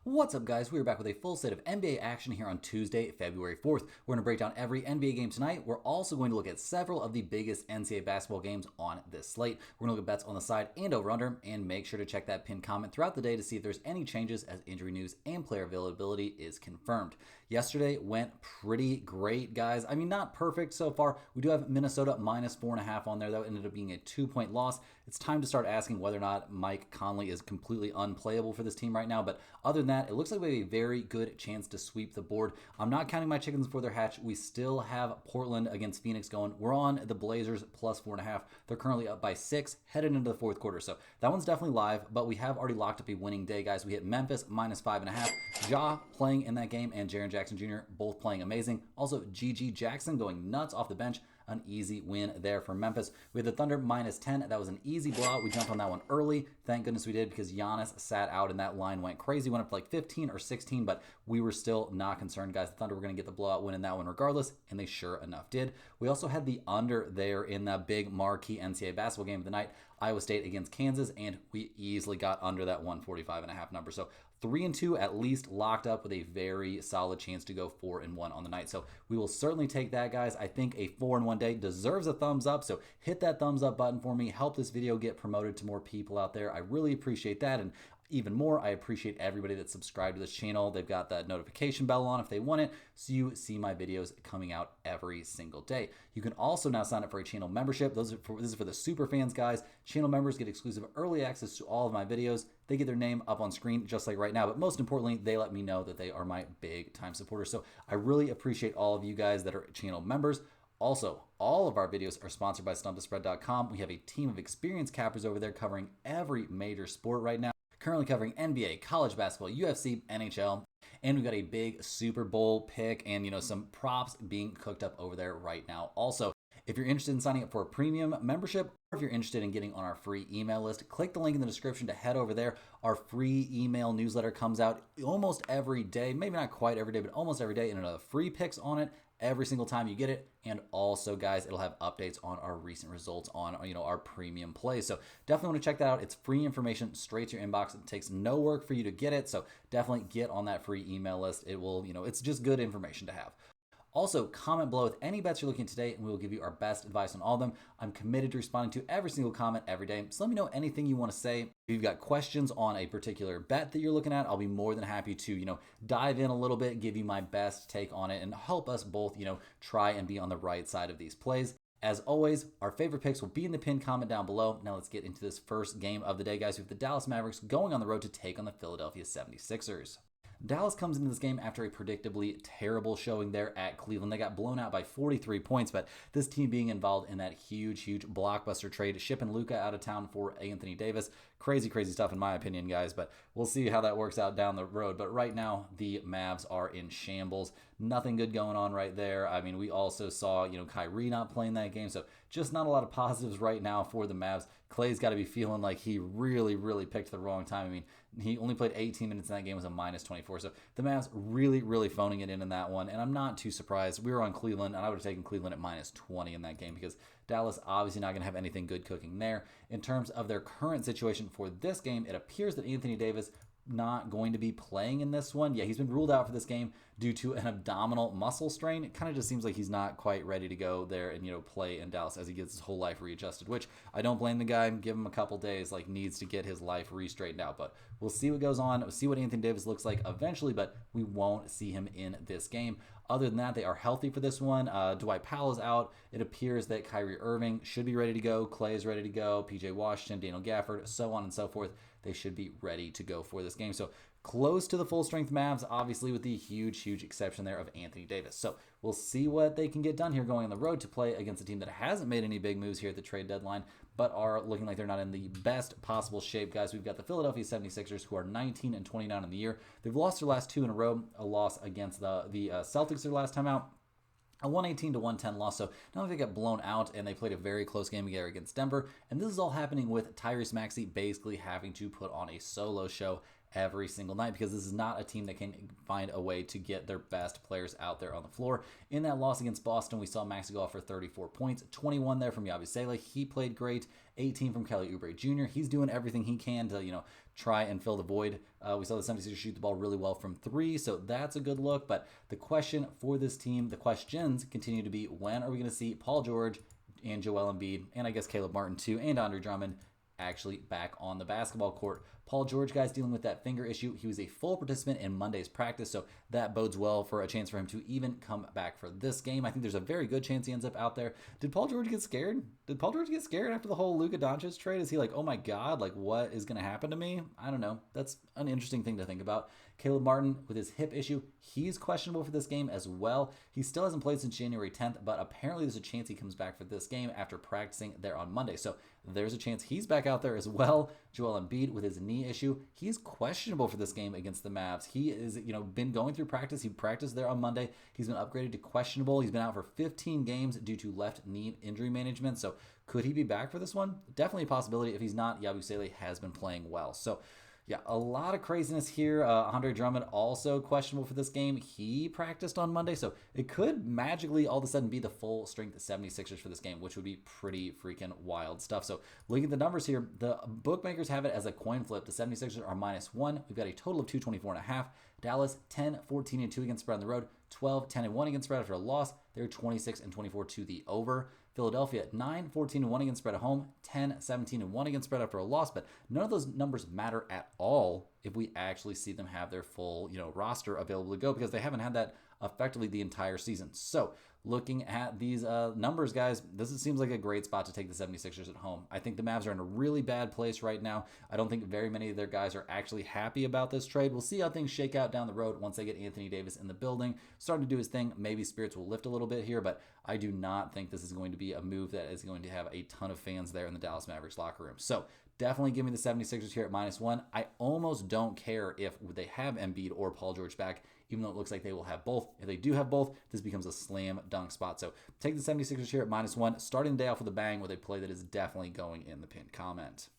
What's up, guys? We're back with a full slate of NBA action here on Tuesday, February 4th. We're going to break down every NBA game tonight. We're also going to look at several of the biggest NCAA basketball games on this slate. We're going to look at bets on the side and over-under, and make sure to check that pinned comment throughout the day to see if there's any changes as injury news and player availability is confirmed. Yesterday went pretty great, guys. I mean, not perfect so far. We do have Minnesota minus 4.5 on there. That ended up being a 2-point loss. It's time to start asking whether or not Mike Conley is completely unplayable for this team right now, but other than that, it looks like we have a very good chance to sweep the board. I'm not counting my chickens before they're hatched. We still have Portland against Phoenix going. We're on the Blazers plus 4.5. They're currently up by 6, headed into the fourth quarter. So that one's definitely live, but we have already locked up a winning day, guys. We hit Memphis minus 5.5. Ja playing in that game and Jaren Jackson Jr. both playing amazing. Also, GG Jackson going nuts off the bench. An easy win there for Memphis. We had the Thunder minus 10. That was an easy blowout. We jumped on that one early. Thank goodness we did, because Giannis sat out and that line went crazy. Went up to like 15 or 16, but we were still not concerned, guys. The Thunder were going to get the blowout win in that one regardless, and they sure enough did. We also had the under there in that big marquee NCAA basketball game of the night, Iowa State against Kansas, and we easily got under that 145.5 number. So 3-2 at least locked up with a very solid chance to go 4-1 on the night. So we will certainly take that, guys. I think a 4-1 day deserves a thumbs up. So hit that thumbs up button for me. Help this video get promoted to more people out there. I really appreciate that. And even more, I appreciate everybody that's subscribed to this channel. They've got that notification bell on if they want it, so you see my videos coming out every single day. You can also now sign up for a channel membership. This is for the super fans, guys. Channel members get exclusive early access to all of my videos. They get their name up on screen just like right now, but most importantly, they let me know that they are my big time supporters. So I really appreciate all of you guys that are channel members. Also, all of our videos are sponsored by StumpTheSpread.com. We have a team of experienced cappers over there covering every major sport right now. Currently covering NBA, college basketball, UFC, NHL, and we've got a big Super Bowl pick and, some props being cooked up over there right now. Also, if you're interested in signing up for a premium membership, or if you're interested in getting on our free email list, click the link in the description to head over there. Our free email newsletter comes out almost every day, maybe not quite every day, but almost every day, and it'll have free picks on it every single time you get it. And also, guys, it'll have updates on our recent results on, our premium plays. So definitely want to check that out. It's free information straight to your inbox. It takes no work for you to get it. So definitely get on that free email list. It will, it's just good information to have. Also, comment below with any bets you're looking at today, and we will give you our best advice on all of them. I'm committed to responding to every single comment every day. So let me know anything you want to say. If you've got questions on a particular bet that you're looking at, I'll be more than happy to, dive in a little bit, give you my best take on it, and help us both, try and be on the right side of these plays. As always, our favorite picks will be in the pinned comment down below. Now let's get into this first game of the day, guys. We have the Dallas Mavericks going on the road to take on the Philadelphia 76ers. Dallas comes into this game after a predictably terrible showing there at Cleveland. They got blown out by 43 points, but this team being involved in that huge blockbuster trade, shipping Luka out of town for Anthony Davis. Crazy stuff in my opinion, guys, but we'll see how that works out down the road. But right now, the Mavs are in shambles. Nothing good going on right there. I mean, we also saw, Kyrie not playing that game, so just not a lot of positives right now for the Mavs. Clay's got to be feeling like he really picked the wrong time. I mean, he only played 18 minutes in that game, was a minus 24. So the Mavs really phoning it in that one. And I'm not too surprised. We were on Cleveland, and I would have taken Cleveland at minus 20 in that game because Dallas obviously not going to have anything good cooking there. In terms of their current situation for this game, it appears that Anthony Davis not going to be playing in this one. Yeah, he's been ruled out for this game due to an abdominal muscle strain. It kind of just seems like he's not quite ready to go there and, play in Dallas as he gets his whole life readjusted, which I don't blame the guy. Give him a couple days, needs to get his life re-straightened out. But we'll see what goes on. We'll see what Anthony Davis looks like eventually, but we won't see him in this game. Other than that, they are healthy for this one. Dwight Powell is out. It appears that Kyrie Irving should be ready to go. Clay is ready to go. PJ Washington, Daniel Gafford, so on and so forth. They should be ready to go for this game. So close to the full-strength Mavs, obviously with the huge exception there of Anthony Davis. So we'll see what they can get done here going on the road to play against a team that hasn't made any big moves here at the trade deadline, but are looking like they're not in the best possible shape, guys. We've got the Philadelphia 76ers, who are 19-29 in the year. They've lost their last two in a row, a loss against the Celtics their last time out, a 118-110 loss. So now they got blown out, and they played a very close game against Denver. And this is all happening with Tyrese Maxey basically having to put on a solo show every single night, because this is not a team that can find a way to get their best players out there on the floor. In that loss against Boston, we saw Maxey go off for 34 points, 21 there from Yabusele. He played great. 18 from Kelly Oubre Jr. He's doing everything he can to, try and fill the void. We saw the 76ers shoot the ball really well from three, so that's a good look. But the question for this team, the questions continue to be, when are we going to see Paul George and Joel Embiid, and I guess Caleb Martin too, and Andre Drummond actually back on the basketball court? Paul George, guys, dealing with that finger issue. He was a full participant in Monday's practice, so that bodes well for a chance for him to even come back for this game. I think there's a very good chance he ends up out there. Did Paul George get scared? Did Paul George get scared after the whole Luka Doncic trade? Is he like, oh my God, like what is going to happen to me? I don't know. That's an interesting thing to think about. Caleb Martin with his hip issue, he's questionable for this game as well. He still hasn't played since January 10th, but apparently there's a chance he comes back for this game after practicing there on Monday. So there's a chance he's back out there as well. Joel Embiid with his knee issue, he's questionable for this game against the Mavs. He is, been going through practice. He practiced there on Monday. He's been upgraded to questionable. He's been out for 15 games due to left knee injury management. So could he be back for this one? Definitely a possibility. If he's not, Yabusele has been playing well. So yeah, a lot of craziness here. Andre Drummond also questionable for this game. He practiced on Monday, so it could magically all of a sudden be the full strength 76ers for this game, which would be pretty freaking wild stuff. So looking at the numbers here, the bookmakers have it as a coin flip. The 76ers are -1. We've got a total of 224.5. Dallas 10-14-2 against spread on the road, 12-10-1 against spread after a loss. They're 26-24 to the over. Philadelphia 9-14-1 against spread at home, 10-17-1 against spread after a loss, but none of those numbers matter at all if we actually see them have their full, roster available to go, because they haven't had that effectively the entire season. So looking at these numbers, guys, seems like a great spot to take the 76ers at home. I think the Mavs are in a really bad place right now. I don't think very many of their guys are actually happy about this trade. We'll see how things shake out down the road once they get Anthony Davis in the building, starting to do his thing. Maybe spirits will lift a little bit here, but I do not think this is going to be a move that is going to have a ton of fans there in the Dallas Mavericks locker room. So definitely give me the 76ers here at -1. I almost don't care if they have Embiid or Paul George back, even though it looks like they will have both. If they do have both, this becomes a slam dunk spot. So take the 76ers here at -1, starting the day off with a bang with a play that is definitely going in the pinned comment.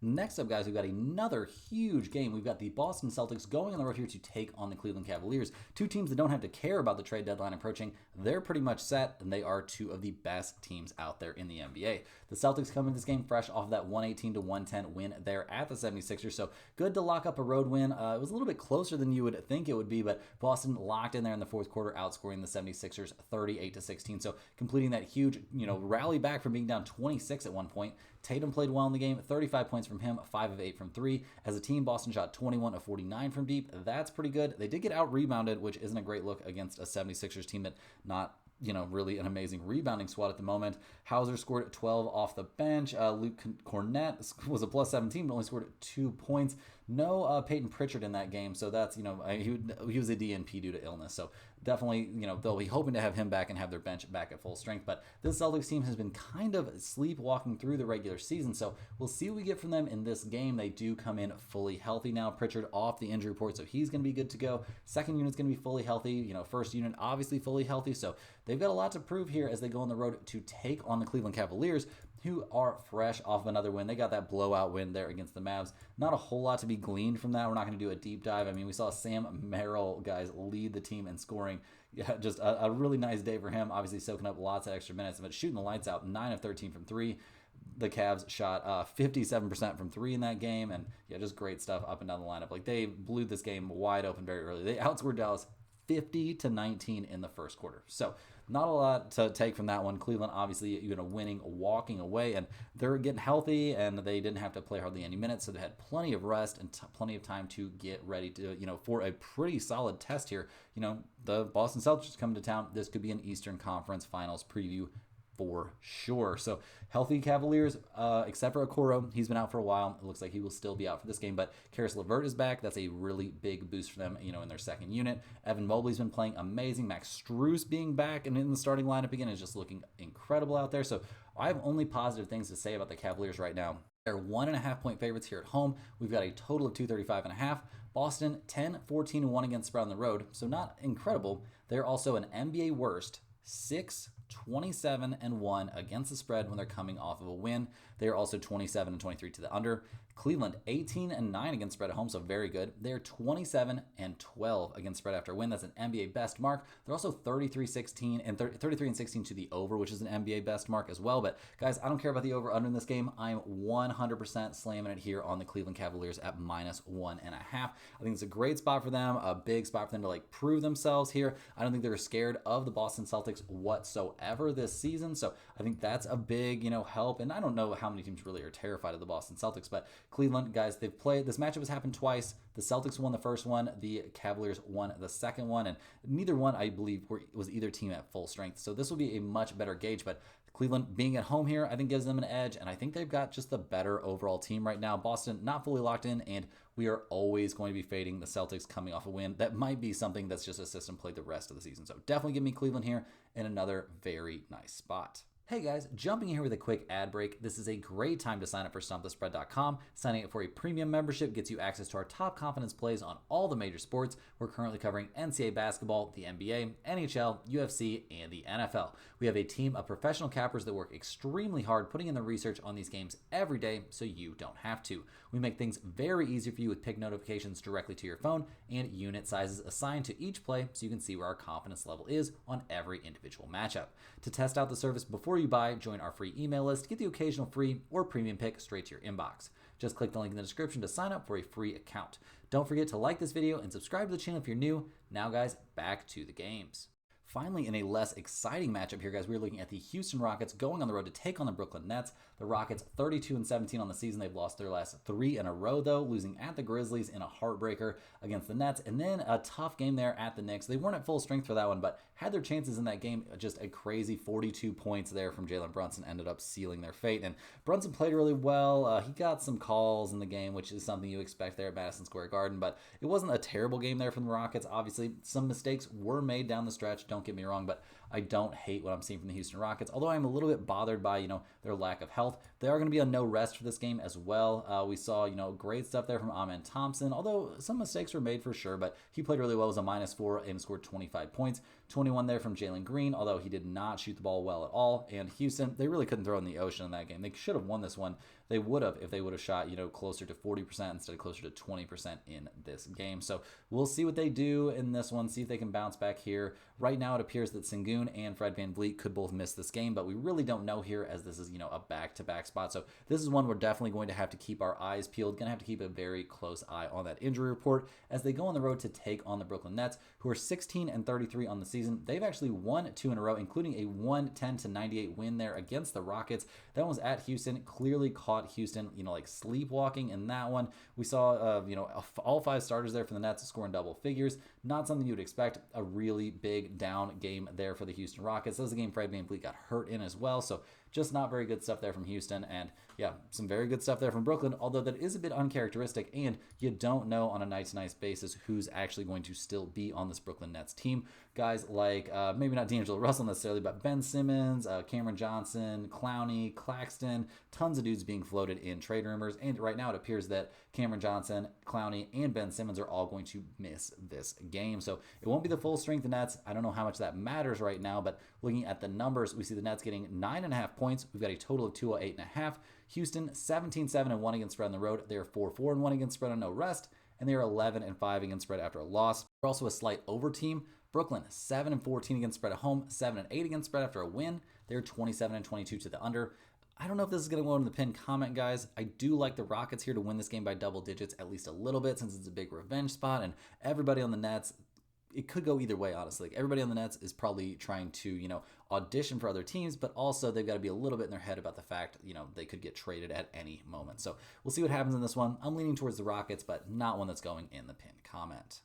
Next up, guys, we've got another huge game. We've got the Boston Celtics going on the road here to take on the Cleveland Cavaliers. Two teams that don't have to care about the trade deadline approaching. They're pretty much set, and they are two of the best teams out there in the NBA. The Celtics come into this game fresh off of that 118-110 win there at the 76ers, so good to lock up a road win. It was a little bit closer than you would think it would be, but Boston locked in there in the fourth quarter, outscoring the 76ers 38-16. So completing that huge, rally back from being down 26 at one point. Tatum played well in the game, 35 points from him, 5 of 8 from 3. As a team, Boston shot 21 of 49 from deep. That's pretty good. They did get out-rebounded, which isn't a great look against a 76ers team that not really an amazing rebounding squad at the moment. Hauser scored 12 off the bench. Luke Cornett was a +17, but only scored 2 points. No Peyton Pritchard in that game, so that's, he was a DNP due to illness. So definitely, they'll be hoping to have him back and have their bench back at full strength. But this Celtics team has been kind of sleepwalking through the regular season, so we'll see what we get from them in this game. They do come in fully healthy now. Pritchard off the injury report, so he's going to be good to go. Second unit's going to be fully healthy. First unit obviously fully healthy, so they've got a lot to prove here as they go on the road to take on the Cleveland Cavaliers, who are fresh off of another win. They got that blowout win there against the Mavs. Not a whole lot to be gleaned from that. We're not going to do a deep dive. I mean, we saw Sam Merrill, guys, lead the team in scoring. Yeah, just a really nice day for him. Obviously soaking up lots of extra minutes, but shooting the lights out, 9 of 13 from 3. The Cavs shot 57% from 3 in that game, and yeah, just great stuff up and down the lineup. Like, they blew this game wide open very early. They outscored Dallas 50-19 in the first quarter. So not a lot to take from that one. Cleveland obviously winning, walking away, and they're getting healthy, and they didn't have to play hardly any minutes, so they had plenty of rest and plenty of time to get ready to for a pretty solid test here. The Boston Celtics coming to town. This could be an Eastern Conference Finals preview for sure. So healthy Cavaliers, except for Okoro. He's been out for a while. It looks like he will still be out for this game, but Karis LeVert is back. That's a really big boost for them, in their second unit. Evan Mobley's been playing amazing. Max Strus being back and in the starting lineup again is just looking incredible out there. So I have only positive things to say about the Cavaliers right now. They're 1.5-point favorites here at home. We've got a total of 235.5. Boston 10-14-1 against spread on the road, so not incredible. They're also an NBA worst 6-27-1 against the spread when they're coming off of a win. They are also 27-23 to the under. Cleveland 18-9 against spread at home, so very good. They're 27-12 against spread after a win. That's an NBA best mark. They're also 33-16 and 33-16 to the over, which is an NBA best mark as well. But guys, I don't care about the over under in this game. I'm 100% slamming it here on the Cleveland Cavaliers at -1.5. I think it's a great spot for them, a big spot for them to like prove themselves here. I don't think they're scared of the Boston Celtics whatsoever this season, so I think that's a big help. And I don't know how many teams really are terrified of the Boston Celtics, but Cleveland, guys, they've played, this matchup has happened twice. The Celtics won the first one, the Cavaliers won the second one, and neither one, I believe, was either team at full strength. So this will be a much better gauge, but Cleveland being at home here, I think gives them an edge, and I think they've got just the better overall team right now. Boston not fully locked in, and we are always going to be fading the Celtics coming off a win. That might be something that's just a system play the rest of the season. So definitely give me Cleveland here in another very nice spot. Hey guys, jumping in here with a quick ad break. This is a great time to sign up for StompTheSpread.com. Signing up for a premium membership gets you access to our top confidence plays on all the major sports. We're currently covering NCAA basketball, the NBA, NHL, UFC, and the NFL. We have a team of professional cappers that work extremely hard putting in the research on these games every day so you don't have to. We make things very easy for you with pick notifications directly to your phone and unit sizes assigned to each play so you can see where our confidence level is on every individual matchup. To test out the service before you buy, join our free email list, get the occasional free or premium pick straight to your inbox. Just click the link in the description to sign up for a free account. Don't forget to like this video and subscribe to the channel if you're new. Now guys, back to the games. Finally, in a less exciting matchup here, guys, we're looking at the Houston Rockets going on the road to take on the Brooklyn Nets. The Rockets 32-17 on the season. They've lost their last 3 in a row, though, losing at the Grizzlies in a heartbreaker against the Nets, and then a tough game there at the Knicks. They weren't at full strength for that one, but had their chances in that game. Just a crazy 42 points there from Jalen Brunson ended up sealing their fate, and Brunson played really well. He got some calls in the game, which is something you expect there at Madison Square Garden, but it wasn't a terrible game there from the Rockets. Obviously, some mistakes were made down the stretch, don't get me wrong, but I don't hate what I'm seeing from the Houston Rockets, although I'm a little bit bothered by, their lack of health. They are going to be on no rest for this game as well. We saw, great stuff there from Amen Thompson, although some mistakes were made for sure, but he played really well. It was a -4 and scored 25 points. 21 there from Jalen Green, although he did not shoot the ball well at all. And Houston, they really couldn't throw in the ocean in that game. They should have won this one. They would have if they would have shot, closer to 40% instead of closer to 20% in this game. So we'll see what they do in this one, see if they can bounce back here. Right now, it appears that Sengun and Fred VanVleet could both miss this game, but we really don't know here as this is, a back-to-back spot. So this is one we're definitely going to have to keep our eyes peeled. Going to have to keep a very close eye on that injury report as they go on the road to take on the Brooklyn Nets, who are 16-33 on the season. They've actually won 2 in a row, including a 110-98 win there against the Rockets. That one was at Houston. Clearly caught Houston, sleepwalking in that one. We saw, all 5 starters there for the Nets scoring double figures. Not something you would expect. A really big down game there for the Houston Rockets. That was a game Fred VanVleet got hurt in as well. So just not very good stuff there from Houston. And yeah, some very good stuff there from Brooklyn, although that is a bit uncharacteristic, and you don't know on a night-to-night basis who's actually going to still be on this Brooklyn Nets team. Guys like, maybe not D'Angelo Russell necessarily, but Ben Simmons, Cameron Johnson, Clowney, Claxton, tons of dudes being floated in trade rumors, and right now it appears that Cameron Johnson, Clowney, and Ben Simmons are all going to miss this game. So it won't be the full strength of Nets. I don't know how much that matters right now, but looking at the numbers, we see the Nets getting 9.5 points. We've got a total of 208.5. Houston 17-7-1 against spread on the road. They are 4-4-1 against spread on no rest, and they are 11-5 against spread after a loss. They're also a slight over team. Brooklyn 7-14 against spread at home, 7-8 against spread after a win. They're 27-22 to the under. I don't know if this is going to go into the pinned comment, guys. I do like the Rockets here to win this game by double digits at least a little bit, since it's a big revenge spot, and everybody on the Nets, it could go either way, honestly. Everybody on the Nets is probably trying to, audition for other teams, but also they've got to be a little bit in their head about the fact, they could get traded at any moment. So we'll see what happens in this one. I'm leaning towards the Rockets, but not one that's going in the pinned comment.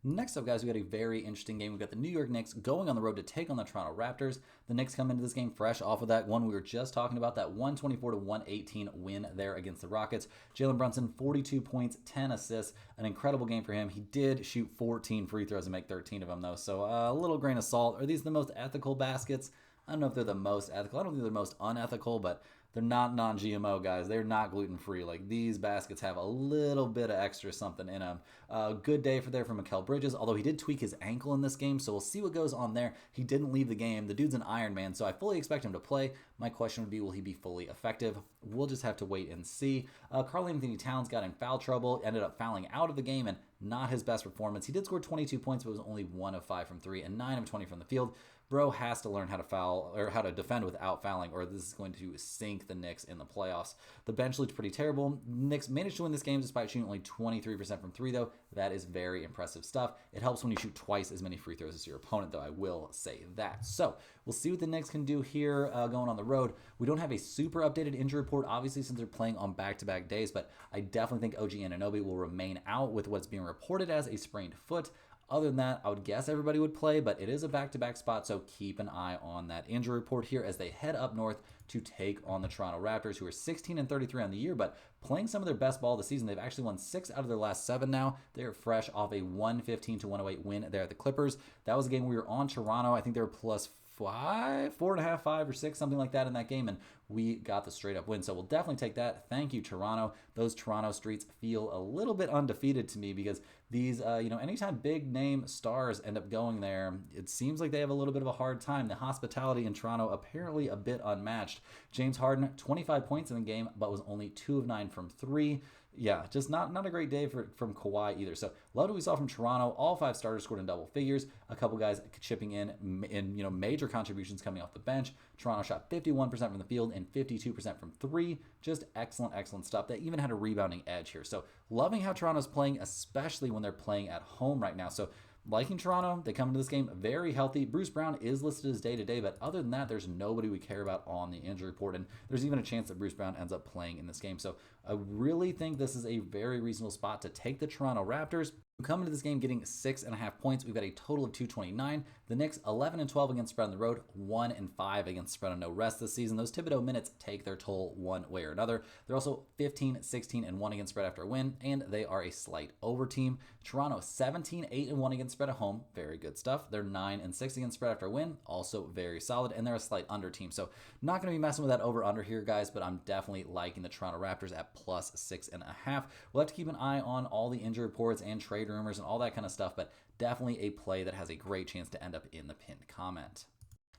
Next up, guys, we got a very interesting game. We've got the New York Knicks going on the road to take on the Toronto Raptors. The Knicks come into this game fresh off of that one we were just talking about, that 124-118 win there against the Rockets. Jalen Brunson, 42 points, 10 assists, an incredible game for him. He did shoot 14 free throws and make 13 of them, though, so a little grain of salt. Are these the most ethical baskets? I don't know if they're the most ethical. I don't think they're the most unethical, but they're not non-GMO, guys. They're not gluten-free. Like, these baskets have a little bit of extra something in them. Good day for Mikal Bridges, although he did tweak his ankle in this game, so we'll see what goes on there. He didn't leave the game. The dude's an Iron Man, so I fully expect him to play. My question would be, will he be fully effective? We'll just have to wait and see. Karl-Anthony Towns got in foul trouble, ended up fouling out of the game, and not his best performance. He did score 22 points, but was only 1 of 5 from 3 and 9 of 20 from the field. Bro has to learn how to foul or how to defend without fouling, or this is going to sink the Knicks in the playoffs. The bench looked pretty terrible. Knicks managed to win this game despite shooting only 23% from 3, though. That is very impressive stuff. It helps when you shoot twice as many free throws as your opponent, though. I will say that. So we'll see what the Knicks can do here going on the road. We don't have a super updated injury report, obviously, since they're playing on back-to-back days, but I definitely think OG Anunoby will remain out with what's being reported as a sprained foot. Other than that, I would guess everybody would play, but it is a back-to-back spot, so keep an eye on that injury report here as they head up north to take on the Toronto Raptors, who are 16-33 on the year, but playing some of their best ball this season. They've actually won 6 out of their last 7 now. They are fresh off a 115-108 win there at the Clippers. That was a game where we were on Toronto. I think they were plus 4.5, 5 or 6, something like that in that game, and we got the straight up win. So we'll definitely take that. Thank you, Toronto. Those Toronto streets feel a little bit undefeated to me because these, anytime big name stars end up going there, it seems like they have a little bit of a hard time. The hospitality in Toronto apparently a bit unmatched. James Harden, 25 points in the game, but was only 2 of 9 from 3. Yeah, just not a great day from Kawhi either. So loved what we saw from Toronto. All 5 starters scored in double figures. A couple guys chipping in major contributions coming off the bench. Toronto shot 51% from the field and 52% from 3. Just excellent stuff. They even had a rebounding edge here. So loving how Toronto's playing, especially when they're playing at home right now. So liking Toronto, they come into this game very healthy. Bruce Brown is listed as day-to-day, but other than that, there's nobody we care about on the injury report, and there's even a chance that Bruce Brown ends up playing in this game. So I really think this is a very reasonable spot to take the Toronto Raptors. We come into this game getting 6.5 points. We've got a total of 229. The Knicks 11-12 against spread on the road, 1-5 against spread on no rest this season. Those Thibodeau minutes take their toll one way or another. They're also 15-16-1 against spread after a win, and they are a slight over team. Toronto 17-8-1 against spread at home, very good stuff. They're 9-6 against spread after a win, also very solid, and they're a slight under team. So not going to be messing with that over under here, guys, but I'm definitely liking the Toronto Raptors at plus 6.5. We'll have to keep an eye on all the injury reports and trade rumors and all that kind of stuff, but definitely a play that has a great chance to end up in the pinned comment.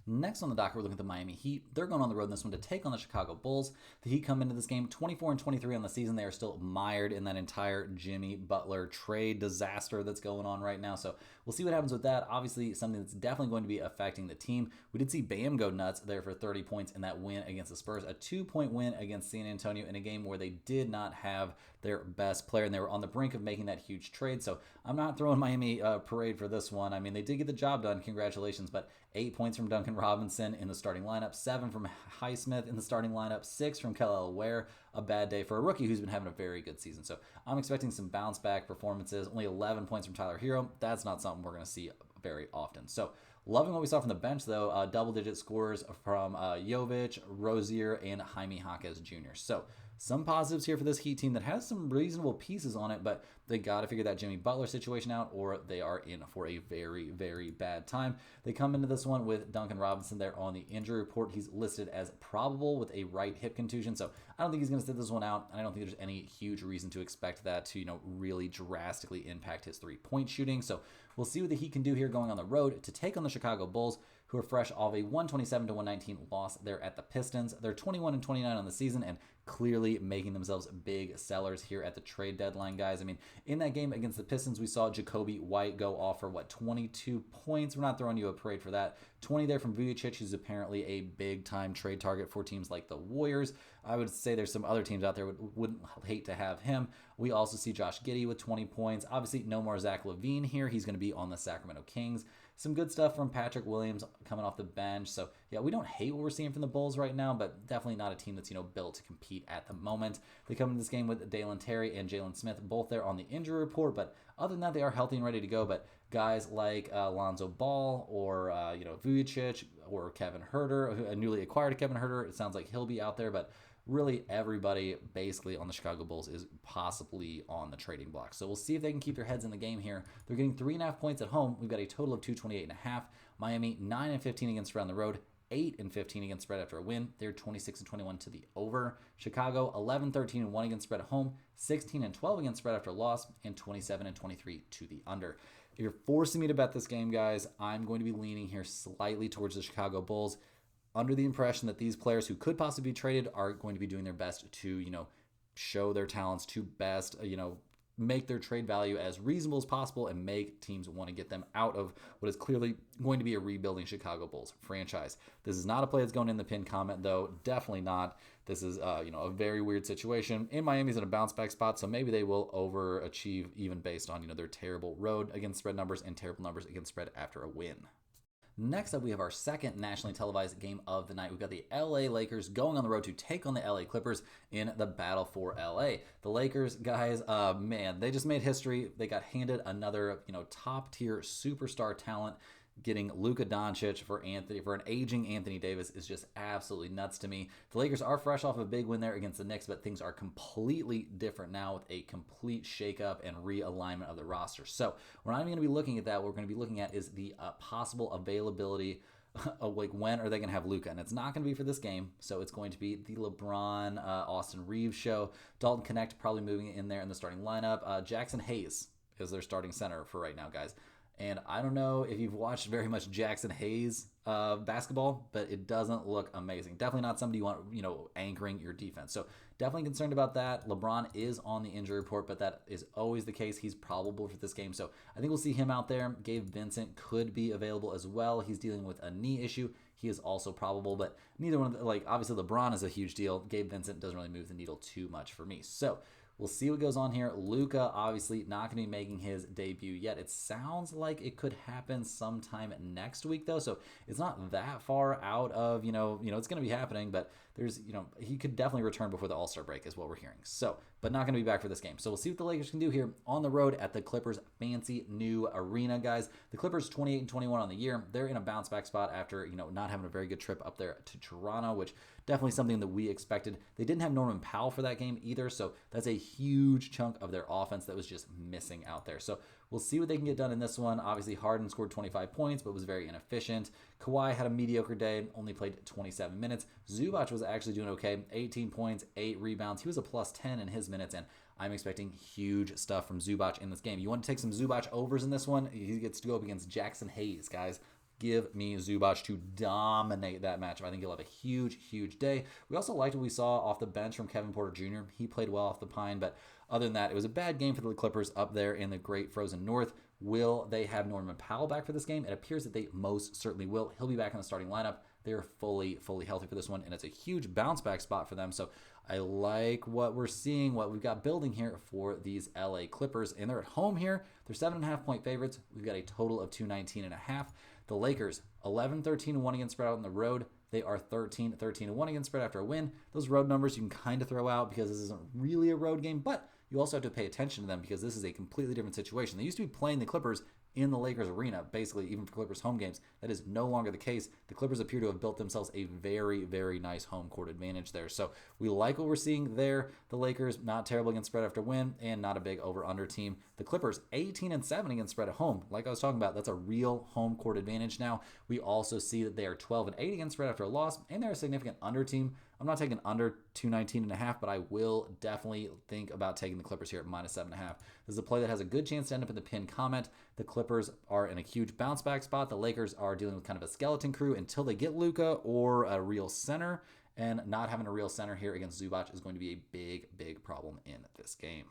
Next on the docket, we're looking at the Miami Heat. They're going on the road in this one to take on the Chicago Bulls. The Heat come into this game 24-23 on the season. They are still mired in that entire Jimmy Butler trade disaster that's going on right now. So we'll see what happens with that. Obviously, something that's definitely going to be affecting the team. We did see Bam go nuts there for 30 points in that win against the Spurs. A 2-point win against San Antonio in a game where they did not have their best player, and they were on the brink of making that huge trade. So I'm not throwing Miami parade for this one. I mean, they did get the job done. Congratulations. But 8 points from Duncan Robinson in the starting lineup, 7 from Highsmith in the starting lineup, 6 from Kelly Ware. A bad day for a rookie who's been having a very good season. So I'm expecting some bounce back performances. Only 11 points from Tyler Hero. That's not something we're going to see very often. So loving what we saw from the bench, though. Double-digit scores from Jovic, Rozier, and Jaime Jaquez Jr. So some positives here for this Heat team that has some reasonable pieces on it, but they got to figure that Jimmy Butler situation out, or they are in for a very, very bad time. They come into this one with Duncan Robinson there on the injury report. He's listed as probable with a right hip contusion, so I don't think he's going to sit this one out, and I don't think there's any huge reason to expect that to, really drastically impact his three-point shooting. So we'll see what the Heat can do here going on the road to take on the Chicago Bulls, who are fresh off a 127-119 loss there at the Pistons. They're 21-29 on the season and clearly making themselves big sellers here at the trade deadline, guys. I mean, in that game against the Pistons, we saw Jacoby White go off for, 22 points? We're not throwing you a parade for that. 20 there from Vujacic, who's apparently a big-time trade target for teams like the Warriors. I would say there's some other teams out there wouldn't hate to have him. We also see Josh Giddey with 20 points. Obviously, no more Zach LaVine here. He's going to be on the Sacramento Kings. Some good stuff from Patrick Williams coming off the bench. So, yeah, we don't hate what we're seeing from the Bulls right now, but definitely not a team that's, built to compete at the moment. They come into this game with Dalen Terry and Jalen Smith, both there on the injury report, but other than that, they are healthy and ready to go. But guys like Lonzo Ball or, Vujacic or Kevin Huerter, a newly acquired Kevin Huerter, it sounds like he'll be out there, but really everybody basically on the Chicago Bulls is possibly on the trading block. So we'll see if they can keep their heads in the game here. They're getting 3.5 points at home. We've got a total of 228.5. Miami 9-15 against spread on the road, 8-15 against spread after a win. They're 26-21 to the over. Chicago 11-13-1 against spread at home, 16-12 against spread after a loss, and 27-23 to the under. If you're forcing me to bet this game, guys, I'm going to be leaning here slightly towards the Chicago Bulls, under the impression that these players who could possibly be traded are going to be doing their best to, show their talents to best, make their trade value as reasonable as possible and make teams want to get them out of what is clearly going to be a rebuilding Chicago Bulls franchise. This is not a play that's going in the pinned comment, though. Definitely not. This is, a very weird situation. And Miami's in a bounce back spot, so maybe they will overachieve even based on, their terrible road against spread numbers and terrible numbers against spread after a win. Next up, we have our second nationally televised game of the night. We've got the LA Lakers going on the road to take on the LA Clippers in the battle for LA. The Lakers, guys, they just made history. They got handed another, top-tier superstar talent. Getting Luka Doncic for an aging Anthony Davis is just absolutely nuts to me. The Lakers are fresh off a big win there against the Knicks, but things are completely different now with a complete shakeup and realignment of the roster. So we're not even going to be looking at that. What we're going to be looking at is the possible availability of when are they going to have Luka, and it's not going to be for this game. So it's going to be the LeBron, Austin Reeves show. Dalton Connect probably moving in there in the starting lineup. Jackson Hayes is their starting center for right now, guys. And I don't know if you've watched very much Jackson Hayes basketball, but it doesn't look amazing. Definitely not somebody you want, anchoring your defense. So definitely concerned about that. LeBron is on the injury report, but that is always the case. He's probable for this game. So I think we'll see him out there. Gabe Vincent could be available as well. He's dealing with a knee issue. He is also probable, but neither one of the, obviously LeBron is a huge deal. Gabe Vincent doesn't really move the needle too much for me. So we'll see what goes on here. Luka obviously not going to be making his debut yet. It sounds like it could happen sometime next week, though. So it's not that far out of, it's going to be happening, but there's, he could definitely return before the All-Star break is what we're hearing. So, but not going to be back for this game. So we'll see what the Lakers can do here on the road at the Clippers' fancy new arena, guys. The Clippers 28-21 on the year. They're in a bounce back spot after, not having a very good trip up there to Toronto, which definitely something that we expected. They didn't have Norman Powell for that game either, so that's a huge chunk of their offense that was just missing out there. So we'll see what they can get done in this one. Obviously, Harden scored 25 points, but was very inefficient. Kawhi had a mediocre day, only played 27 minutes. Zubac was actually doing okay, 18 points, 8 rebounds. He was a plus 10 in his minutes, and I'm expecting huge stuff from Zubac in this game. You want to take some Zubac overs in this one? He gets to go up against Jackson Hayes, guys. Give me Zubac to dominate that matchup. I think he'll have a huge, huge day. We also liked what we saw off the bench from Kevin Porter Jr. He played well off the pine, but other than that, it was a bad game for the Clippers up there in the great frozen north. Will they have Norman Powell back for this game? It appears that they most certainly will. He'll be back in the starting lineup. They're fully healthy for this one, and it's a huge bounce back spot for them. So I like what we're seeing, what we've got building here for these LA Clippers, and they're at home here. They're 7.5 point favorites. We've got a total of 219.5. The Lakers 11-13-1 against spread out on the road. They are 13-13-1 against spread after a win. Those road numbers you can kind of throw out because this isn't really a road game, but you also have to pay attention to them because this is a completely different situation. They used to be playing the Clippers in the Lakers arena, basically, even for Clippers home games. That is no longer the case. The Clippers appear to have built themselves a very, very nice home court advantage there. So we like what we're seeing there. The Lakers, not terrible against spread after win, and not a big over-under team. The Clippers, 18-7 against spread at home. Like I was talking about, that's a real home court advantage now. We also see that they are 12-8 against spread after a loss, and they're a significant under team. I'm not taking under 219.5, but I will definitely think about taking the Clippers here at -7.5. This is a play that has a good chance to end up in the pinned comment. The Clippers are in a huge bounce back spot. The Lakers are dealing with kind of a skeleton crew until they get Luka or a real center, and not having a real center here against Zubac is going to be a big, big problem in this game.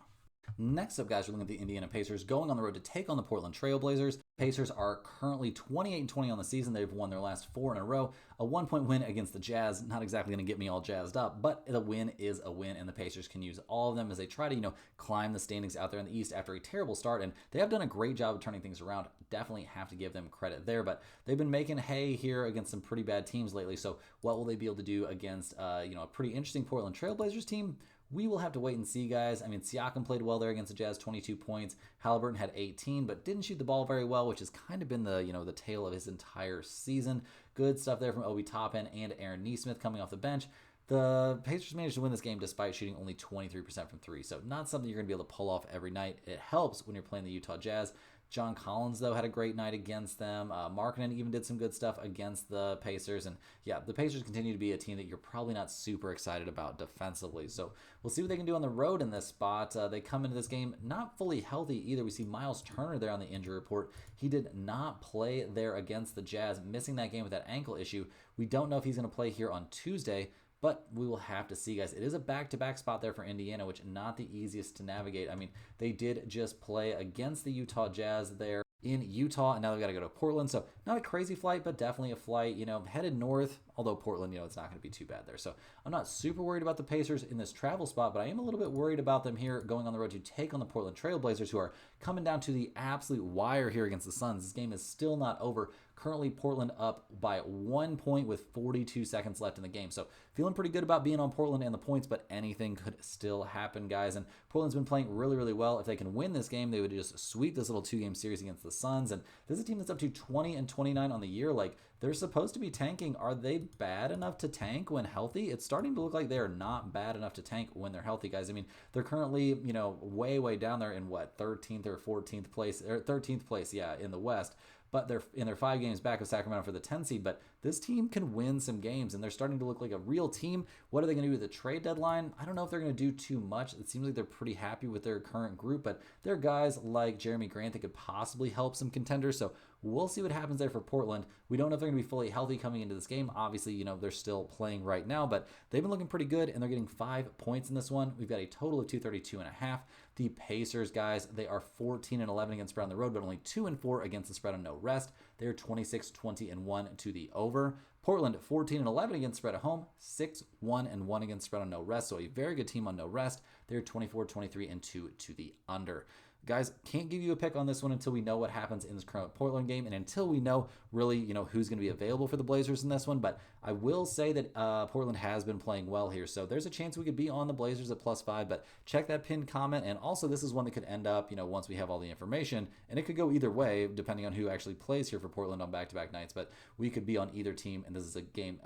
Next up, guys, we're looking at the Indiana Pacers going on the road to take on the Portland Trailblazers. Pacers are currently 28-20 on the season. They've won their last 4 in a row. A 1-point win against the Jazz, not exactly going to get me all jazzed up, but the win is a win, and the Pacers can use all of them as they try to, climb the standings out there in the East after a terrible start, and they have done a great job of turning things around. Definitely have to give them credit there, but they've been making hay here against some pretty bad teams lately, so what will they be able to do against, a pretty interesting Portland Trailblazers team? We will have to wait and see, guys. I mean, Siakam played well there against the Jazz, 22 points. Halliburton had 18, but didn't shoot the ball very well, which has kind of been the, the tale of his entire season. Good stuff there from Obi Toppin and Aaron Nesmith coming off the bench. The Pacers managed to win this game despite shooting only 23% from 3, so not something you're going to be able to pull off every night. It helps when you're playing the Utah Jazz. John Collins, though, had a great night against them. Markkanen even did some good stuff against the Pacers. And yeah, the Pacers continue to be a team that you're probably not super excited about defensively. So we'll see what they can do on the road in this spot. They come into this game not fully healthy either. We see Miles Turner there on the injury report. He did not play there against the Jazz, missing that game with that ankle issue. We don't know if he's going to play here on Tuesday, but we will have to see, guys. It is a back-to-back spot there for Indiana, which not the easiest to navigate. I mean, they did just play against the Utah Jazz there in Utah, and now they've got to go to Portland. So not a crazy flight, but definitely a flight, headed north, although Portland, it's not going to be too bad there. So I'm not super worried about the Pacers in this travel spot, but I am a little bit worried about them here going on the road to take on the Portland Trailblazers, who are coming down to the absolute wire here against the Suns. This game is still not over. Currently, Portland up by 1 point with 42 seconds left in the game. So feeling pretty good about being on Portland and the points, but anything could still happen, guys. And Portland's been playing really, really well. If they can win this game, they would just sweep this little 2-game series against the Suns. And this is a team that's up to 20-29 on the year. Like, they're supposed to be tanking. Are they bad enough to tank when healthy? It's starting to look like they're not bad enough to tank when they're healthy, guys. I mean, they're currently, way, way down there in 13th or 14th place, or 13th place, in the West. But they're in their 5 games back of Sacramento for the 10 seed. But this team can win some games, and they're starting to look like a real team. What are they going to do with the trade deadline? I don't know if they're going to do too much. It seems like they're pretty happy with their current group, but there are guys like Jeremy Grant that could possibly help some contenders. So we'll see what happens there for Portland. We don't know if they're going to be fully healthy coming into this game. Obviously, they're still playing right now, but they've been looking pretty good, and they're getting 5 points in this one. We've got a total of 232.5. The Pacers, guys, they are 14-11 against spread on the road, but only 2-4 against the spread on no rest. They're 26-20-1 to the over. Portland 14-11 against spread at home, 6-1-1 against spread on no rest. So a very good team on no rest. They're 24-23-2 to the under. Guys, can't give you a pick on this one until we know what happens in this current Portland game, and until we know really, who's going to be available for the Blazers in this one. But I will say that Portland has been playing well here, so there's a chance we could be on the Blazers at +5. But check that pinned comment, and also this is one that could end up, once we have all the information, and it could go either way depending on who actually plays here for Portland on back-to-back nights. But we could be on either team, and this is a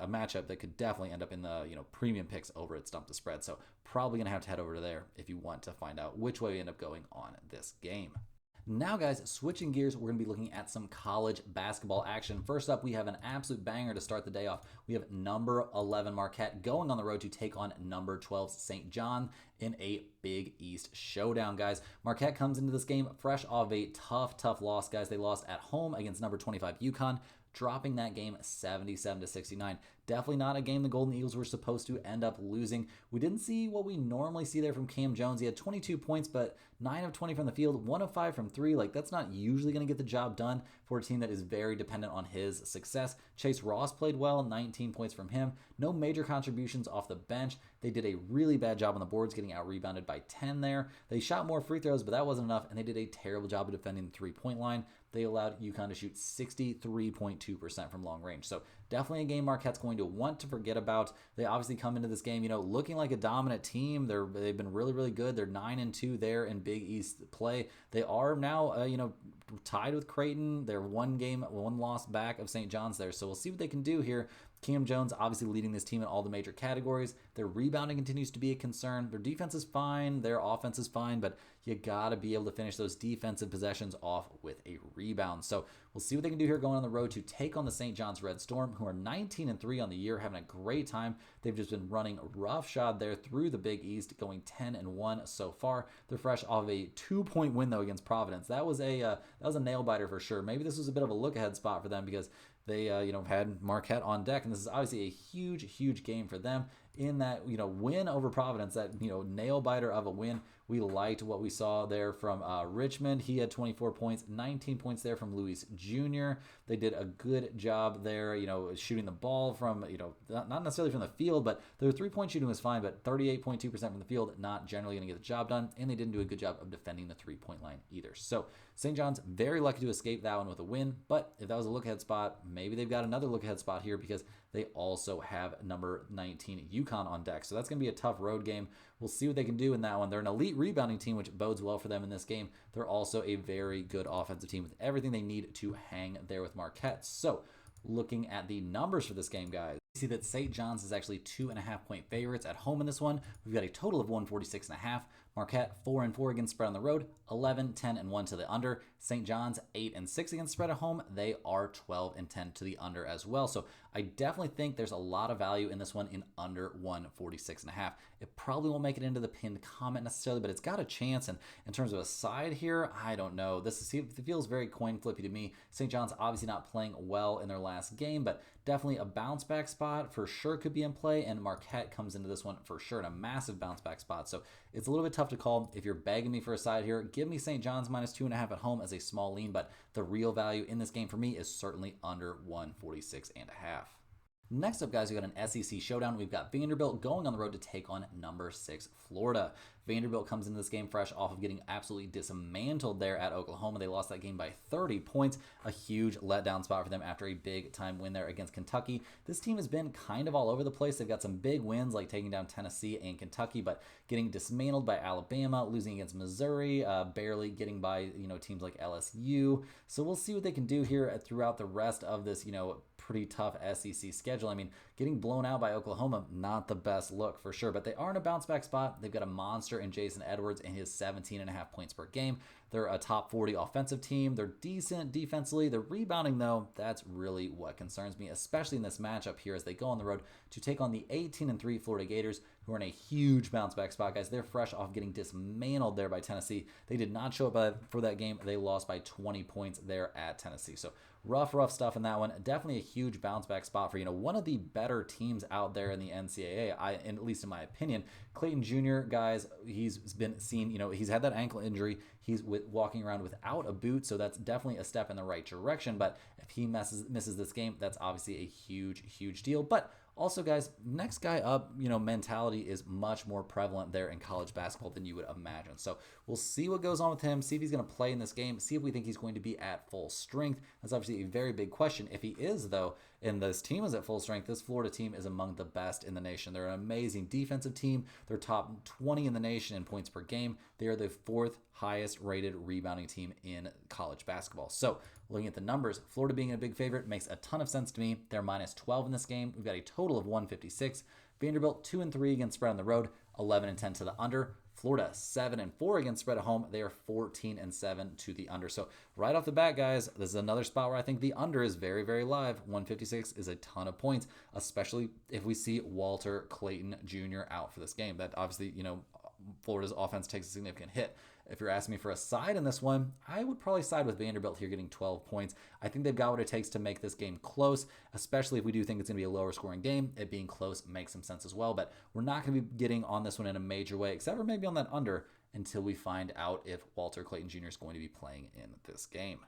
matchup that could definitely end up in the premium picks over at Stump the Spread. So probably gonna have to head over to there if you want to find out which way we end up going on this game. Now, guys, switching gears, we're going to be looking at some college basketball action. First up, we have an absolute banger to start the day off. We have number 11 Marquette going on the road to take on number 12 St. John in a Big East showdown, guys. Marquette comes into this game fresh off a tough loss, guys. They lost at home against number 25 UConn, dropping that game 77-69. Definitely not a game the Golden Eagles were supposed to end up losing. We didn't see what we normally see there from Cam Jones. He had 22 points, but 9 of 20 from the field, 1 of 5 from 3. Like, that's not usually going to get the job done for a team that is very dependent on his success. Chase Ross played well, 19 points from him. No major contributions off the bench. They did a really bad job on the boards, getting out-rebounded by 10 there. They shot more free throws, but that wasn't enough, and they did a terrible job of defending the three-point line. They allowed UConn to shoot 63.2% from long range. So definitely a game Marquette's going to want to forget about. They obviously come into this game, looking like a dominant team. They've been really, really good. They're 9-2 there in Big East play. They are now, tied with Creighton. They're one loss back of St. John's there. So we'll see what they can do here. Cam Jones obviously leading this team in all the major categories. Their rebounding continues to be a concern. Their defense is fine. Their offense is fine, but you got to be able to finish those defensive possessions off with a rebound. So we'll see what they can do here going on the road to take on the St. John's Red Storm, who are 19-3 on the year, having a great time. They've just been running roughshod there through the Big East, going 10-1 so far. They're fresh off of a 2-point win, though, against Providence. That was a nail-biter for sure. Maybe this was a bit of a look-ahead spot for them because they, had Marquette on deck, and this is obviously a huge game for them in that, win over Providence, that, nail-biter of a win. We liked what we saw there from Richmond. He had 24 points, 19 points there from Luis Jr. They did a good job there, shooting the ball from, not necessarily from the field, but their three-point shooting was fine, but 38.2% from the field, not generally going to get the job done, and they didn't do a good job of defending the three-point line either. So St. John's very lucky to escape that one with a win, but if that was a look-ahead spot, maybe they've got another look-ahead spot here because they also have number 19 UConn on deck. So that's going to be a tough road game. We'll see what they can do in that one. They're an elite rebounding team, which bodes well for them in this game. They're also a very good offensive team with everything they need to hang there with Marquette. So looking at the numbers for this game, guys, you see that St. John's is actually 2.5-point favorites at home in this one. We've got a total of 146.5. Marquette 4-4 against spread on the road, 11-10-1 to the under. St. John's 8-6 against spread at home. They are 12-10 to the under as well. So I definitely think there's a lot of value in this one in under 146.5. It probably won't make it into the pinned comment necessarily, but it's got a chance. And in terms of a side here, I don't know. It feels very coin flippy to me. St. John's obviously not playing well in their last game, but definitely a bounce back spot for sure could be in play. And Marquette comes into this one for sure in a massive bounce back spot. So it's a little bit tough to call. If you're begging me for a side here, give me St. John's -2.5 at home as a small lean, but the real value in this game for me is certainly under 146.5. Next up, guys, we got an SEC showdown. We've got Vanderbilt going on the road to take on number 6 Florida. Vanderbilt comes into this game fresh off of getting absolutely dismantled there at Oklahoma. They lost that game by 30 points. A huge letdown spot for them after a big-time win there against Kentucky. This team has been kind of all over the place. They've got some big wins like taking down Tennessee and Kentucky, but getting dismantled by Alabama, losing against Missouri, barely getting by teams like LSU. So we'll see what they can do here throughout the rest of this pretty tough SEC schedule. I mean, getting blown out by Oklahoma, not the best look for sure, but they are in a bounce back spot. They've got a monster in Jason Edwards and his 17.5 points per game. They're a top 40 offensive team. They're decent defensively. The rebounding, though, that's really what concerns me, especially in this matchup here as they go on the road to take on the 18-3 Florida Gators, who are in a huge bounce back spot, guys. They're fresh off getting dismantled there by Tennessee. They did not show up for that game. They lost by 20 points there at Tennessee. So rough stuff in that one. Definitely a huge bounce back spot for one of the better teams out there in the NCAA, at least in my opinion. Clayton Jr., guys, he's been seen, he's had that ankle injury. He's walking around without a boot, so that's definitely a step in the right direction. But if he misses this game, that's obviously a huge deal. But also, guys, next guy up, mentality is much more prevalent there in college basketball than you would imagine. So we'll see what goes on with him, see if he's going to play in this game, see if we think he's going to be at full strength. That's obviously a very big question. If he is, though, and this team is at full strength, this Florida team is among the best in the nation. They're an amazing defensive team. They're top 20 in the nation in points per game. They are the 4th highest rated rebounding team in college basketball. So looking at the numbers, Florida being a big favorite makes a ton of sense to me. They're -12 in this game. We've got a total of 156. Vanderbilt 2-3 against spread on the road, 11-10 to the under. Florida 7-4 against spread at home. They are 14-7 to the under. So right off the bat, guys, this is another spot where I think the under is very live. 156 is a ton of points, especially if we see Walter Clayton Jr. out for this game. That obviously, Florida's offense takes a significant hit. If you're asking me for a side in this one, I would probably side with Vanderbilt here, getting 12 points. I think they've got what it takes to make this game close, especially if we do think it's going to be a lower scoring game. It being close makes some sense as well, but we're not going to be getting on this one in a major way, except for maybe on that under, until we find out if Walter Clayton Jr. is going to be playing in this game.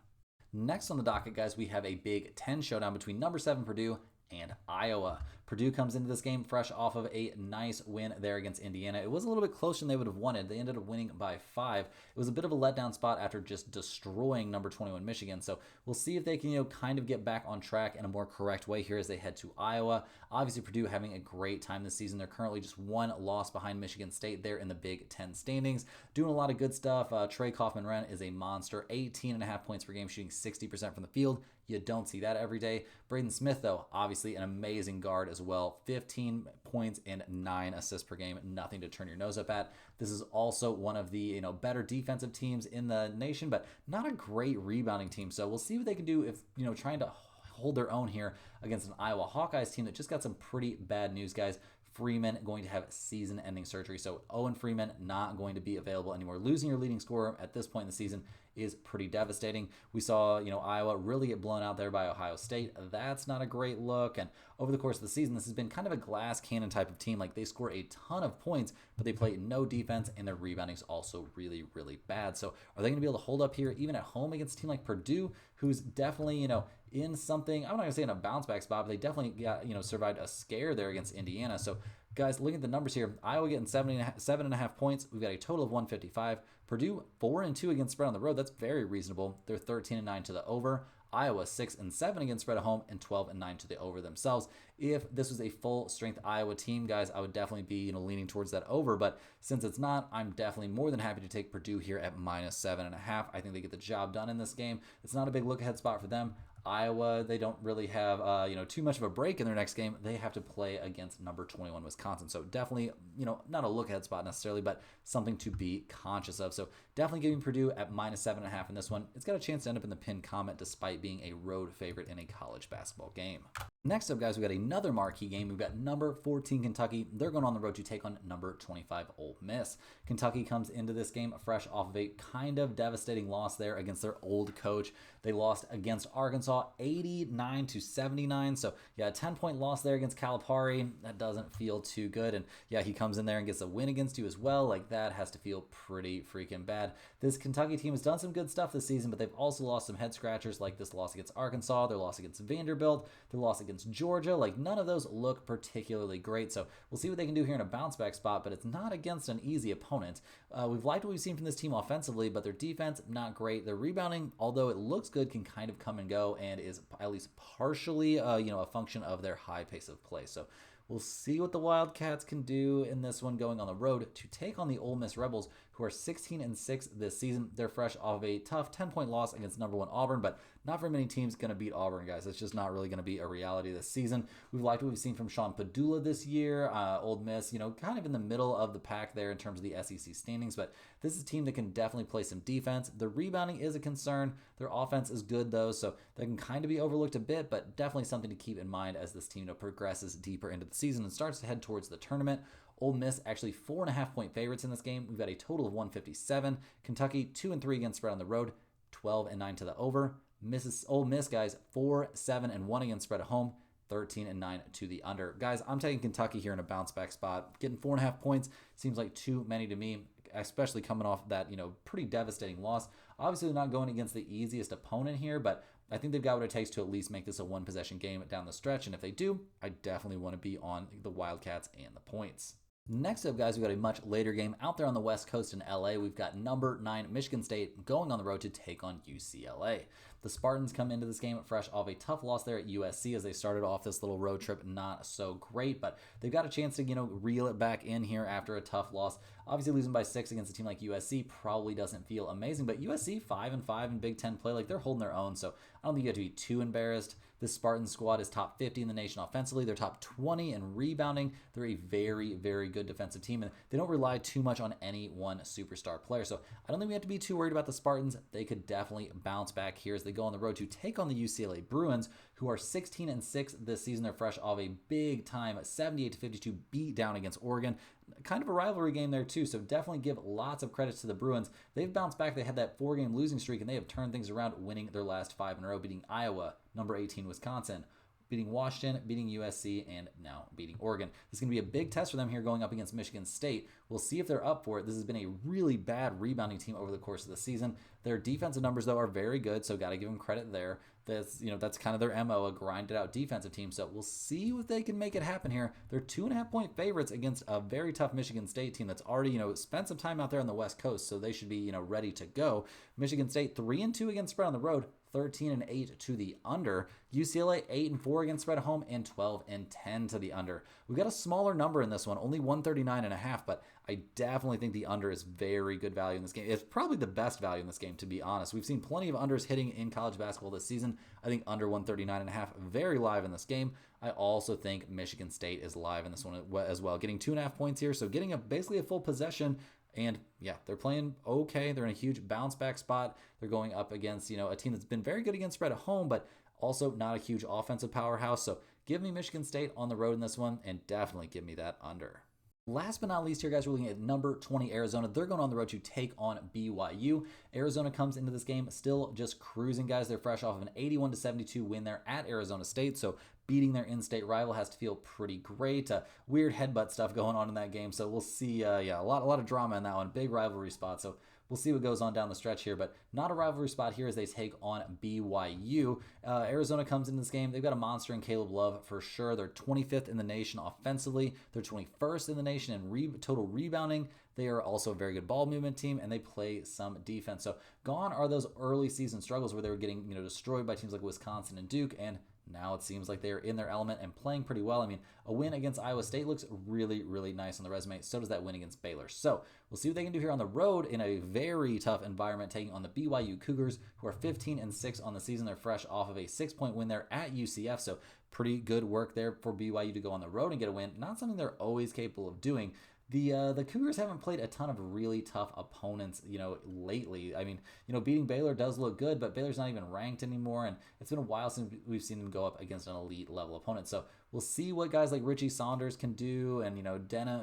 Next on the docket, guys, we have a Big Ten showdown between number 7 Purdue and Iowa. Purdue comes into this game fresh off of a nice win there against Indiana. It was a little bit closer than they would have wanted. They ended up winning by 5. It was a bit of a letdown spot after just destroying number 21 Michigan. So we'll see if they can, kind of get back on track in a more correct way here as they head to Iowa. Obviously, Purdue having a great time this season. They're currently just one loss behind Michigan State there in the Big Ten standings. Doing a lot of good stuff. Trey Kaufman-Renn is a monster. 18.5 points per game, shooting 60% from the field. You don't see that every day. Braden Smith, though, obviously an amazing guard as well. 15 points and 9 assists per game. Nothing to turn your nose up at. This is also one of the better defensive teams in the nation, but not a great rebounding team. So we'll see what they can do if trying to hold their own here against an Iowa Hawkeyes team that just got some pretty bad news, guys. Freeman going to have season-ending surgery. So Owen Freeman not going to be available anymore. Losing your leading scorer at this point in the season is pretty devastating. We saw, Iowa really get blown out there by Ohio State. That's not a great look. And over the course of the season, this has been kind of a glass cannon type of team. Like, they score a ton of points, but they play no defense, and their rebounding is also really bad. So are they going to be able to hold up here even at home against a team like Purdue, who's definitely, in something, I'm not going to say in a bounce back spot, but they definitely got, survived a scare there against Indiana. So guys, looking at the numbers here, Iowa getting 7.5 points. We've got a total of 155. Purdue 4-2 against spread on the road. That's very reasonable. They're 13-9 to the over. Iowa 6-7 against spread at home and 12-9 to the over themselves. If this was a full strength Iowa team, guys, I would definitely be leaning towards that over. But since it's not, I'm definitely more than happy to take Purdue here at -7.5. I think they get the job done in this game. It's not a big look ahead spot for them. Iowa, they don't really have too much of a break in their next game. They have to play against number 21 Wisconsin. So definitely, not a look ahead spot necessarily, but something to be conscious of. So definitely giving Purdue at -7.5 in this one. It's got a chance to end up in the pinned comment despite being a road favorite in a college basketball game. Next up, guys, we got another marquee game. We've got number 14 Kentucky. They're going on the road to take on number 25 Ole Miss. Kentucky comes into this game fresh off of a kind of devastating loss there against their old coach. They lost against Arkansas 89-79. So yeah, a 10-point loss there against Calipari. That doesn't feel too good. And yeah, he comes in there and gets a win against you as well. Like, that has to feel pretty freaking bad. This Kentucky team has done some good stuff this season, but they've also lost some head scratchers, like this loss against Arkansas, their loss against Vanderbilt, their loss against Georgia. Like, none of those look particularly great. So we'll see what they can do here in a bounce back spot, but it's not against an easy opponent. We've liked what we've seen from this team offensively, but their defense, not great. Their rebounding, although it looks good, can kind of come and go and is at least partially a function of their high pace of play. So we'll see what the Wildcats can do in this one, going on the road to take on the Ole Miss Rebels, who are 16-6 this season. They're fresh off of a tough 10-point loss against number 1 Auburn, but not very many teams going to beat Auburn, guys. It's just not really going to be a reality this season. We've liked what we've seen from Sean Padula this year. Ole Miss, kind of in the middle of the pack there in terms of the SEC standings, but this is a team that can definitely play some defense. The rebounding is a concern. Their offense is good, though, so they can kind of be overlooked a bit, but definitely something to keep in mind as this team progresses deeper into the season and starts to head towards the tournament. Ole Miss actually 4.5-point favorites in this game. We've got a total of 157. Kentucky 2-3 against spread on the road, 12-9 to the over. Ole Miss, guys, 4-7-1 against spread at home, 13-9 to the under. Guys, I'm taking Kentucky here in a bounce back spot. Getting 4.5 points seems like too many to me, especially coming off that pretty devastating loss. Obviously, they're not going against the easiest opponent here, but I think they've got what it takes to at least make this a one-possession game down the stretch. And if they do, I definitely want to be on the Wildcats and the points. Next up, guys, we've got a much later game out there on the West Coast in LA. We've got number 9 Michigan State going on the road to take on UCLA. The Spartans come into this game fresh off a tough loss there at USC as they started off this little road trip not so great, but they've got a chance to, reel it back in here after a tough loss. Obviously, losing by 6 against a team like USC probably doesn't feel amazing, but USC 5-5 in Big Ten play, like, they're holding their own, so I don't think you have to be too embarrassed. This Spartan squad is top 50 in the nation offensively. They're top 20 in rebounding. They're a very, very good defensive team, and they don't rely too much on any one superstar player. So I don't think we have to be too worried about the Spartans. They could definitely bounce back here as they go on the road to take on the UCLA Bruins, who are 16-6 this season. They're fresh off a big-time 78-52 beat down against Oregon. Kind of a rivalry game there too, so definitely give lots of credit to the Bruins. They've bounced back. They had that 4-game losing streak, and they have turned things around, winning their last 5 in a row, beating Iowa, number 18 Wisconsin, beating Washington, beating USC, and now beating Oregon. This is going to be a big test for them here going up against Michigan State. We'll see if they're up for it. This has been a really bad rebounding team over the course of the season. Their defensive numbers, though, are very good, so got to give them credit there. That's kind of their MO, a grinded out defensive team. So we'll see if they can make it happen here. They're 2.5-point favorites against a very tough Michigan State team that's already, spent some time out there on the West Coast, so they should be, ready to go. Michigan State 3-2 against spread on the road, 13-8 to the under. UCLA 8-4 against spread at home, and 12-10 to the under. We've got a smaller number in this one, only 139.5, but I definitely think the under is very good value in this game. It's probably the best value in this game, to be honest. We've seen plenty of unders hitting in college basketball this season. I think under 139.5 very live in this game. I also think Michigan State is live in this one as well, getting 2.5 points here, so getting basically a full possession. And yeah, they're playing okay. They're in a huge bounce back spot. They're going up against, a team that's been very good against spread at home, but also not a huge offensive powerhouse. So give me Michigan State on the road in this one, and definitely give me that under. Last but not least here, guys, we're looking at number 20 Arizona. They're going on the road to take on BYU. Arizona comes into this game still just cruising, guys. They're fresh off of an 81-72 win there at Arizona State, so beating their in-state rival has to feel pretty great. Weird headbutt stuff going on in that game, so we'll see. A lot of drama in that one. Big rivalry spot, so we'll see what goes on down the stretch here, but not a rivalry spot here as they take on BYU. Arizona comes into this game. They've got a monster in Caleb Love for sure. They're 25th in the nation offensively. They're 21st in the nation in total rebounding. They are also a very good ball movement team, and they play some defense. So gone are those early season struggles where they were getting destroyed by teams like Wisconsin and Duke, and now it seems like they're in their element and playing pretty well. I mean, a win against Iowa State looks really, really nice on the resume. So does that win against Baylor. So we'll see what they can do here on the road in a very tough environment, taking on the BYU Cougars, who are 15-6 on the season. They're fresh off of a 6-point win there at UCF. So pretty good work there for BYU to go on the road and get a win. Not something they're always capable of doing. The Cougars haven't played a ton of really tough opponents, lately. I mean, beating Baylor does look good, but Baylor's not even ranked anymore, and it's been a while since we've seen them go up against an elite level opponent. So we'll see what guys like Richie Saunders can do, and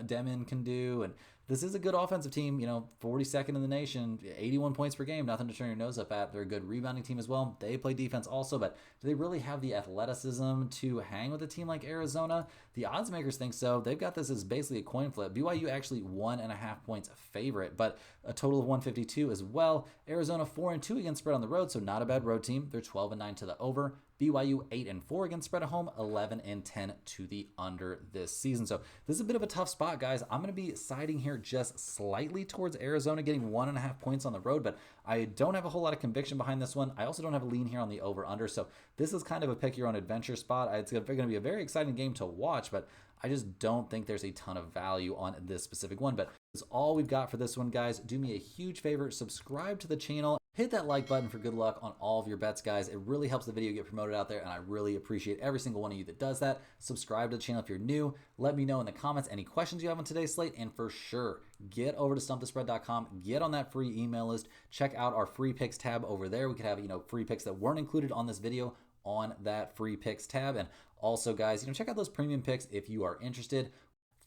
Demon can do, and this is a good offensive team, 42nd in the nation, 81 points per game, nothing to turn your nose up at. They're a good rebounding team as well. They play defense also, but do they really have the athleticism to hang with a team like Arizona? The odds makers think so. They've got this as basically a coin flip. BYU actually 1.5 points favorite, but a total of 152 as well. Arizona 4-2 against spread on the road, so not a bad road team. They're 12-9 to the over. BYU 8-4 against spread at home, 11-10 to the under this season. So this is a bit of a tough spot, guys. I'm going to be siding here just slightly towards Arizona, getting 1.5 points on the road, but I don't have a whole lot of conviction behind this one. I also don't have a lean here on the over-under, so this is kind of a pick your own adventure spot. It's going to be a very exciting game to watch, but I just don't think there's a ton of value on this specific one. But that's all we've got for this one, guys. Do me a huge favor, subscribe to the channel, hit that like button for good luck on all of your bets, guys. It really helps the video get promoted out there, and I really appreciate every single one of you that does that. Subscribe to the channel if you're new. Let me know in the comments any questions you have on today's slate, and for sure, get over to stumpthespread.com, get on that free email list, check out our free picks tab over there. We could have, free picks that weren't included on this video on that free picks tab. And also, guys, check out those premium picks if you are interested.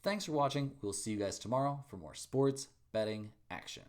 Thanks for watching. We'll see you guys tomorrow for more sports betting action.